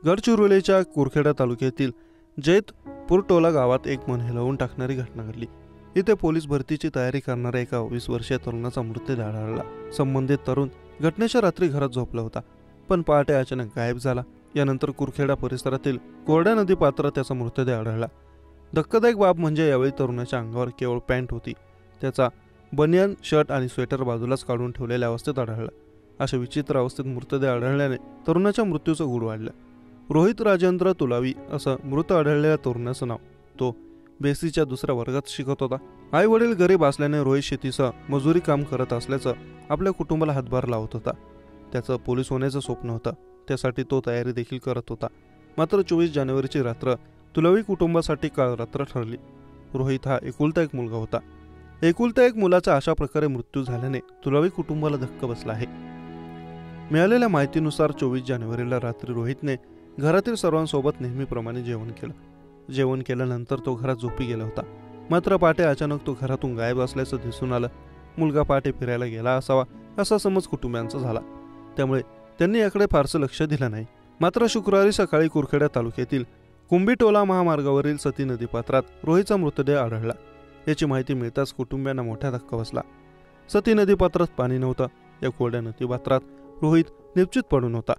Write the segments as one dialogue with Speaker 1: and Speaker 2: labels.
Speaker 1: गडचिरोलीच्या कुरखेडा तालुक्यातील जैतपूरटोला गावात एक मन हेलवून टाकणारी घटना घडली। इथे पोलीस भरतीची तयारी करणाऱ्या एका 20 वर्षीय तरुणाचा मृतदेह आढळला। संबंधित तरुण घटनेच्या रात्री घरात झोपला होता, पण पहाटे अचानक गायब झाला। यानंतर कुरखेडा परिसरातील कोरड्या नदी पात्रात त्याचा मृतदेह आढळला। धक्कादायक बाब म्हणजे यावेळी तरुणाच्या अंगावर केवळ पॅन्ट होती। त्याचा बनियान, शर्ट आणि स्वेटर बाजूलाच काढून ठेवलेल्या अवस्थेत आढळला। अशा विचित्र अवस्थेत मृतदेह आढळल्याने तरुणाच्या मृत्यूचं गूढ वाढलं। रोहित राजेंद्र तुलावी असं मृत आढळलेल्या तरुणाचं नाव। तो बेसीच्या दुसऱ्या वर्गात शिकत होता। आई वडील गरीब असल्याने रोहित शेतीसह मजुरी काम करत असल्याचं आपल्या कुटुंबाला हातभार लावत होता। त्याचं पोलीस होण्याचं स्वप्न होतं, त्यासाठी तो तयारी देखील करत होता। मात्र 24 जानेवारीची रात्र तुलावी कुटुंबासाठी काळ रात्र ठरली। रोहित हा एकुलता एक मुलगा होता। एकुलता एक मुलाचा अशा प्रकारे मृत्यू झाल्याने तुलावी कुटुंबाला धक्का बसला आहे। मिळालेल्या माहितीनुसार 24 जानेवारीला रात्री रोहितने घरातील सर्वांसोबत नेहमीप्रमाणे जेवण केलं। जेवण केल्यानंतर तो घरात झोपी गेला होता। मात्र पहाटे अचानक तो घरातून गायब असल्याचं दिसून आलं। मुलगा पहाटे फिरायला गेला असावा असा समज कुटुंबियांचा झाला, त्यामुळे त्यांनी याकडे फारसं लक्ष दिलं नाही। मात्र शुक्रवारी सकाळी कुरखेडा तालुक्यातील कुंभीटोला महामार्गावरील सती नदी पात्रात रोहितचा मृतदेह आढळला। याची माहिती मिळताच कुटुंबियांना मोठा धक्का बसला। सती नदी पात्रात पाणी नव्हतं। या कोरड्या नदी पात्रात रोहित निश्चित पडून होता।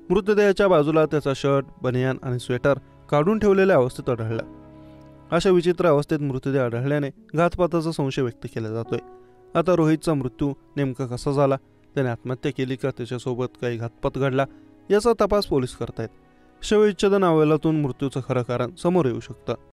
Speaker 1: मृतदेहाच्या बाजूला त्याचा शर्ट, बनियान आणि स्वेटर काढून ठेवलेल्या अवस्थेत आढळला। अशा विचित्र अवस्थेत मृतदेह आढळल्याने घातपाताचा संशय व्यक्त केला जातोय। आता रोहितचा मृत्यू नेमका कसा झाला, त्याने आत्महत्या केली का त्याच्यासोबत काही घातपात घडला, याचा तपास पोलीस करतायत। शवविच्छेदन अहवालातून मृत्यूचं खरं कारण समोर येऊ शकतं।